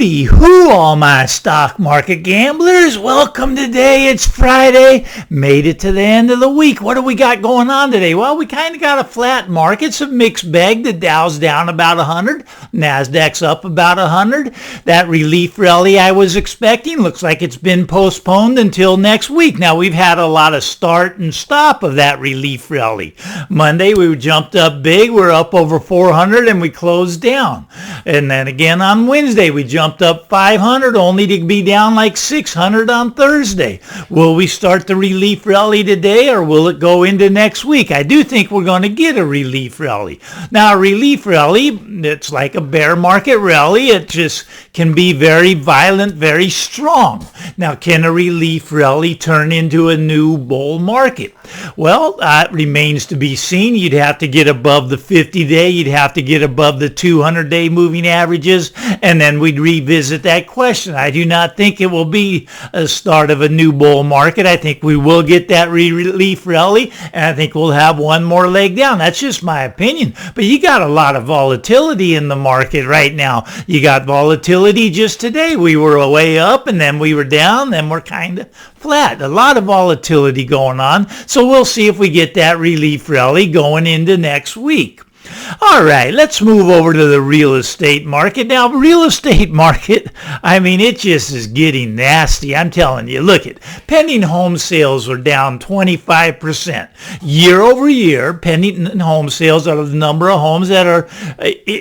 Hooty hoo, all my stock market gamblers. Welcome today. It's Friday. Made it to the end of the week. What do we got going on today? Well, we kind of got a flat market. It's a mixed bag. The Dow's down about 100. NASDAQ's up about 100. That relief rally I was expecting looks like it's been postponed until next week. Now, we've had a lot of start and stop of that relief rally. Monday, we jumped up big. We're up over 400 and we closed down. And then again on Wednesday, we jumped up 500 only to be down like 600 on Thursday. Will we start the relief rally today or will it go into next week? I do think we're going to get a relief rally. Now, a relief rally, it's like a bear market rally. It just can be very violent, very strong. Now, can a relief rally turn into a new bull market? Well, that remains to be seen. You'd have to get above the 50-day. You'd have to get above the 200-day moving averages, and then we'd revisit that question. I do not think it will be a start of a new bull market. I think we will get that relief rally, and I think we'll have one more leg down. That's just my opinion. But you got a lot of volatility in the market right now. You got volatility just today. We were way up, and then we were down, then we're kind of flat. A lot of volatility going on. So we'll see if we get that relief rally going into next week. All right, let's move over to the real estate market. Now, real estate market, I mean, it just is getting nasty. I'm telling you, look at pending home sales are down 25%. Year over year, pending home sales are the number of homes that are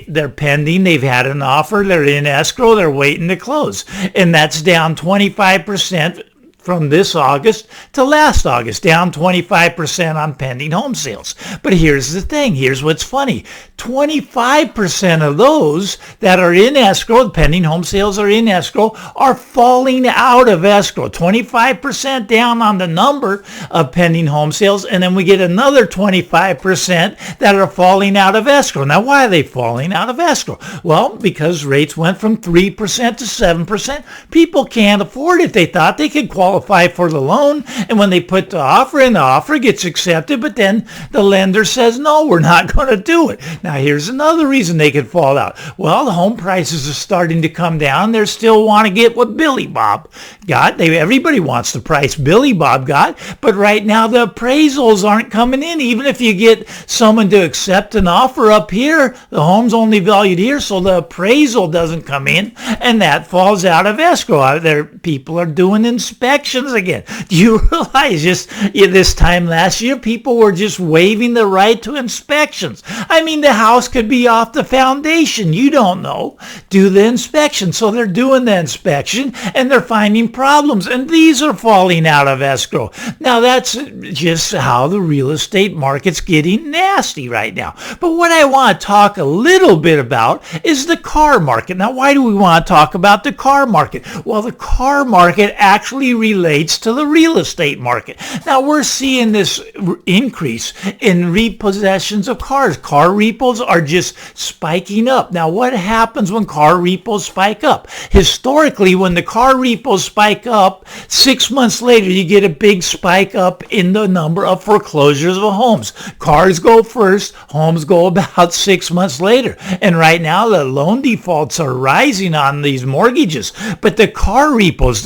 they're pending. They've had an offer. They're in escrow. They're waiting to close. And that's down 25% from this August to last August, down 25% on pending home sales. But here's the thing. Here's what's funny. 25% of those that are in escrow, pending home sales are in escrow, are falling out of escrow. 25% down on the number of pending home sales, and then we get another 25% that are falling out of escrow. Now, why are they falling out of escrow? Well, because rates went from 3% to 7%. People can't afford it. They thought they could qualify for the loan, and when they put the offer in, the offer gets accepted, but then the lender says, no, we're not going to do it. Now, here's another reason they could fall out. Well, the home prices are starting to come down. They still want to get what Billy Bob got. Everybody wants the price Billy Bob got, but right now the appraisals aren't coming in. Even if you get someone to accept an offer up here, the home's only valued here, so the appraisal doesn't come in, and that falls out of escrow. People are doing inspections again. Do you realize just this time last year, people were just waiving the right to inspections? I mean, the house could be off the foundation. You don't know. Do the inspection. So they're doing the inspection and they're finding problems. And these are falling out of escrow. Now, that's just how the real estate market's getting nasty right now. But what I want to talk a little bit about is the car market. Now, why do we want to talk about the car market? Well, the car market actually relates to the real estate market. Now, we're seeing this increase in repossessions of cars. Car repos are just spiking up. Now, what happens when car repos spike up? Historically, when the car repos spike up, 6 months later, you get a big spike up in the number of foreclosures of homes. Cars go first, homes go about 6 months later. And right now, the loan defaults are rising on these mortgages. But the car repos,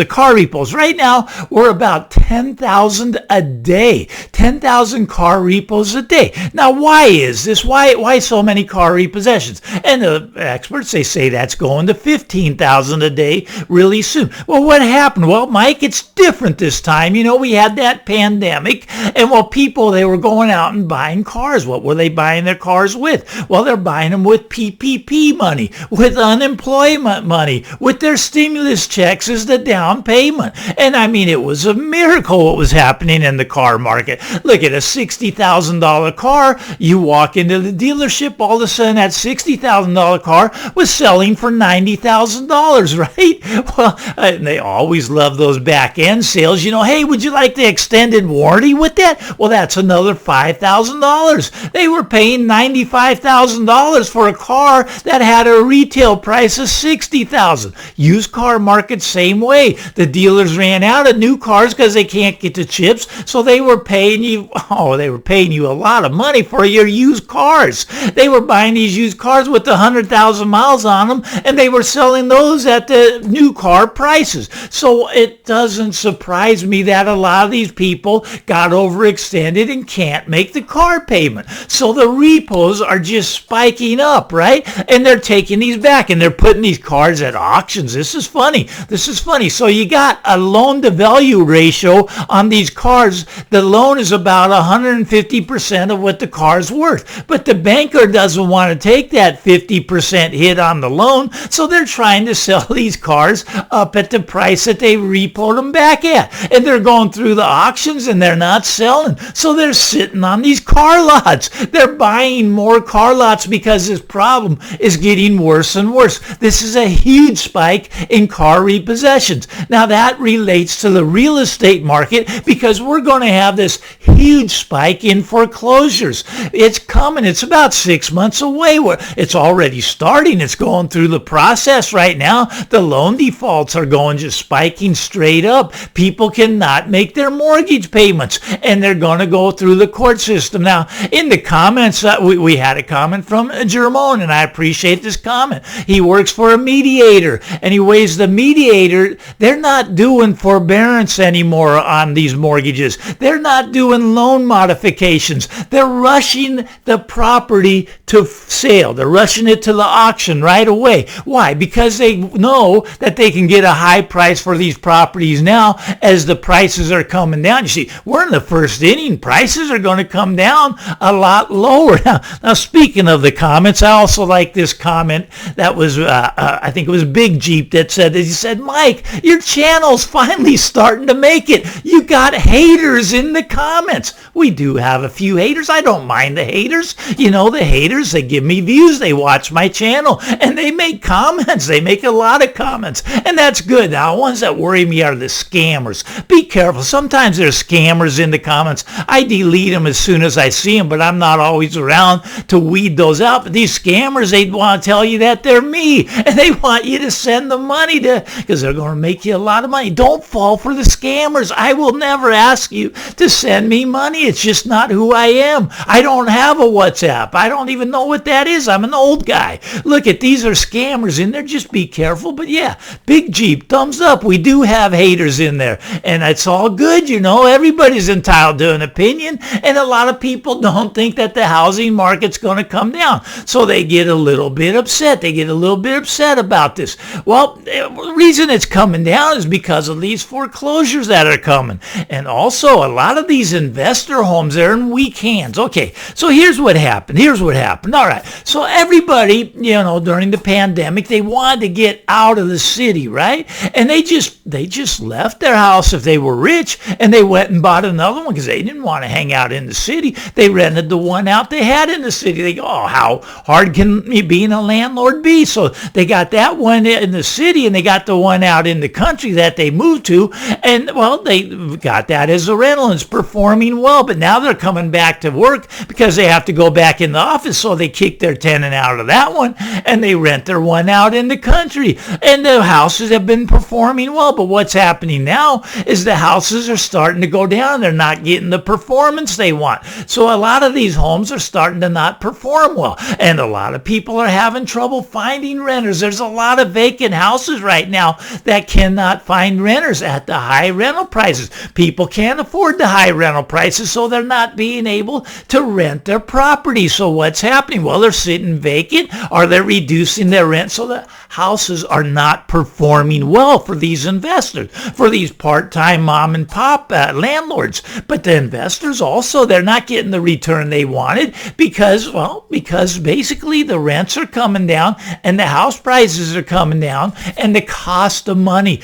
right now, we're about 10,000 a day. 10,000 car repos a day. Now, why is this? Why so many car repossessions? And the experts, they say that's going to 15,000 a day really soon. Well, what happened? Well, Mike, it's different this time. You know, we had that pandemic, and people, they were going out and buying cars. What were they buying their cars with? Well, they're buying them with PPP money, with unemployment money, with their stimulus checks as the down payment. And I mean, it was a miracle what was happening in the car market. Look at a $60,000 car. You walk into the dealership, all of a sudden that $60,000 car was selling for $90,000, right? Well, they always love those back end sales. You know, hey, would you like the extended warranty with that? Well, that's another $5,000. They were paying $95,000 for a car that had a retail price of $60,000. Used car market, same way. The dealers ran out of new cars because they can't get the chips. So they were paying you, a lot of money for your used cars. They were buying these used cars with 100,000 miles on them, and they were selling those at the new car prices. So it doesn't surprise me that a lot of these people got overextended and can't make the car payment. So the repos are just spiking up, right? And they're taking these back, and they're putting these cars at auctions. This is funny. So you got a loan to value ratio on these cars. The loan is about 150% of what the car's worth. But the banker doesn't want to take that 50% hit on the loan, so they're trying to sell these cars up at the price that they repoed them back at. And they're going through the auctions and they're not selling. So they're sitting on these car lots. They're buying more car lots because this problem is getting worse and worse. This is a huge spike in car repossessions. Now that relates to the real estate market because we're going to have this huge spike in foreclosures. It's coming. It's about 6 months away. It's already starting. It's going through the process right now. The loan defaults are going just spiking straight up. People cannot make their mortgage payments, and they're going to go through the court system. Now, in the comments, we had a comment from Jermone, and I appreciate this comment. He works for a mediator, and he weighs the mediator. They're not doing forbearance anymore on these mortgages. They're not doing loan modifications. They're rushing the property to sale. They're rushing it to the auction right away. Why? Because they know that they can get a high price for these properties now as the prices are coming down. You see, we're in the first inning. Prices are going to come down a lot lower. Now speaking of the comments, I also like this comment that was, I think it was Big Jeep that said, he said, Mike, your channel's finally starting to make it. You got haters in the comments. We do have a few haters. I don't mind the haters. You know, the haters, they give me views. They watch my channel and they make comments. They make a lot of comments, and that's good. Now, ones that worry me are the scammers. Be careful. Sometimes there's scammers in the comments. I delete them as soon as I see them, but I'm not always around to weed those out. But these scammers, they want to tell you that they're me, and they want you to send them money because they're going to make you a lot of money. Don't fall for the scammers. I will never ask you to send me money. It's just not who I am. I don't have a WhatsApp. I don't even know what that is. I'm an old guy. Look at these are scammers in there. Just be careful. But yeah, Big Jeep, thumbs up. We do have haters in there, and it's all good. You know, everybody's entitled to an opinion, and a lot of people don't think that the housing market's going to come down, so they get a little bit upset. They get a little bit upset about this. Well, the reason it's coming down is because of these foreclosures that are coming, and also a lot of these investor homes, they're in weak hands. Okay, so here's what happened. All right, so everybody, you know, during the pandemic, they wanted to get out of the city, right? And they just left their house if they were rich, and they went and bought another one because they didn't want to hang out in the city. They rented the one out they had in the city. They go, oh, how hard can being a landlord be? So they got that one in the city, and they got the one out in the country that they moved to, and well, they got that as a rental, and it's performing well. But now they're coming back to work because they have to go back in the office, so they kick their tenant out of that one, and they rent their one out in the country, and the houses have been performing well. But what's happening now is the houses are starting to go down. They're not getting the performance they want. So a lot of these homes are starting to not perform well, and a lot of people are having trouble finding renters. There's a lot of vacant houses right now that cannot find renters at the high rental prices. People can't afford the high rental prices, so they're not being able to rent their property. So what's happening? Well, they're sitting vacant, or they're reducing their rent, so the houses are not performing well for these investors, for these part-time mom and pop landlords. But the investors also, they're not getting the return they wanted because basically the rents are coming down and the house prices are coming down, and the cost of money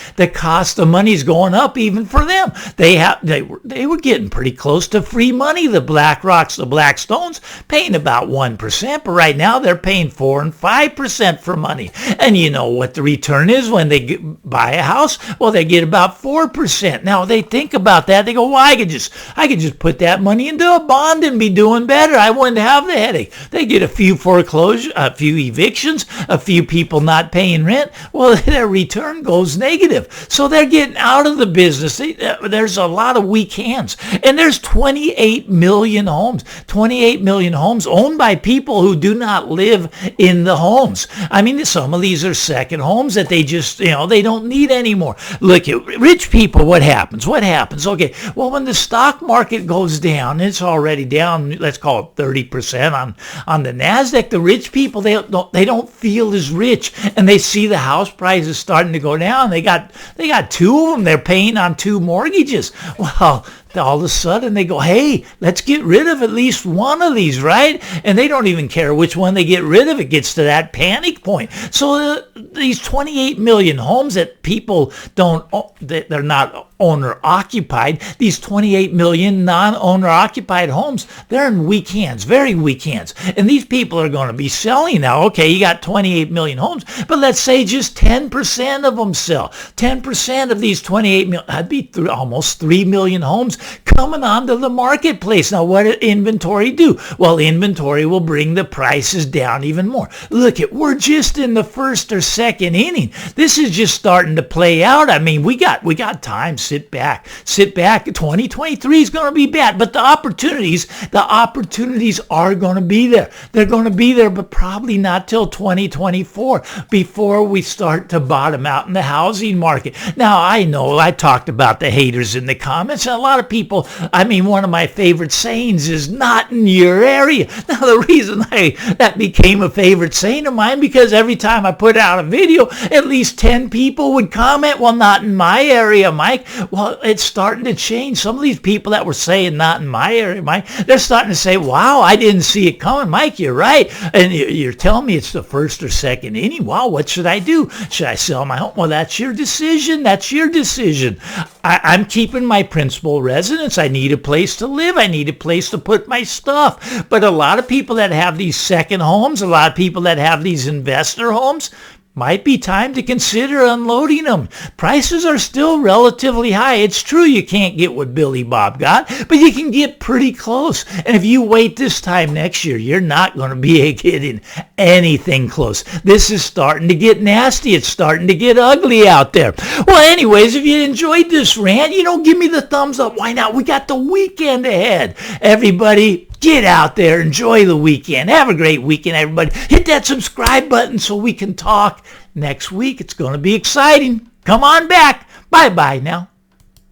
is going up even for them. They were getting pretty close to free money. The BlackRocks, the Blackstones, paying about 1%, but right now they're paying 4 and 5% for money. And you know what the return is when they buy a house? Well, they get about 4%. Now they think about that. They go, well, I could just put that money into a bond and be doing better. I wouldn't have the headache. They get a few foreclosures, a few evictions, a few people not paying rent. Well, their return goes negative. So they're getting out of the business. There's a lot of weak hands. And there's 28 million homes. 28 million homes owned by people who do not live in the homes. I mean, some of these are second homes that they just, they don't need anymore. Look at rich people. What happens? Okay, well, when the stock market goes down, it's already down, let's call it 30% on the NASDAQ. The rich people, they don't feel as rich, and they see the house prices starting to go down. They got two of them. They're paying on two mortgages. Well, all of a sudden they go, hey, let's get rid of at least one of these, right? And they don't even care which one they get rid of. It gets to that panic point. So these 28 million homes that people they're not owner occupied, these 28 million non-owner occupied homes, they're in weak hands, very weak hands. And these people are going to be selling now. Okay, you got 28 million homes, but let's say just 10% of them sell. 10% of these 28 million, that'd be almost 3 million homes coming onto the marketplace. Now, what did inventory do? Well, inventory will bring the prices down even more. Look, we're just in the first or second inning. This is just starting to play out. I mean, we got time. Sit back. 2023 is going to be bad, but the opportunities are going to be there. They're going to be there, but probably not till 2024 before we start to bottom out in the housing market. Now, I know I talked about the haters in the comments, and a lot of people, I mean, one of my favorite sayings is not in your area. Now, the reason that became a favorite saying of mine, because every time I put out a video, at least 10 people would comment, well, not in my area, Mike. Well, it's starting to change. Some of these people that were saying not in my area, Mike, they're starting to say, wow, I didn't see it coming. Mike, you're right. And you're telling me it's the first or second inning. Wow, what should I do? Should I sell my home? Well, that's your decision. I'm keeping my principal residence. I need a place to live. I need a place to put my stuff. But a lot of people that have these second homes, a lot of people that have these investor homes, might be time to consider unloading them. Prices are still relatively high. It's true you can't get what Billy Bob got, but you can get pretty close. And if you wait this time next year, you're not going to be getting anything close. This is starting to get nasty. It's starting to get ugly out there. Well, anyways, if you enjoyed this rant, give me the thumbs up. Why not? We got the weekend ahead. Everybody, get out there, enjoy the weekend. Have a great weekend, everybody. Hit that subscribe button so we can talk next week. It's going to be exciting. Come on back. Bye-bye now.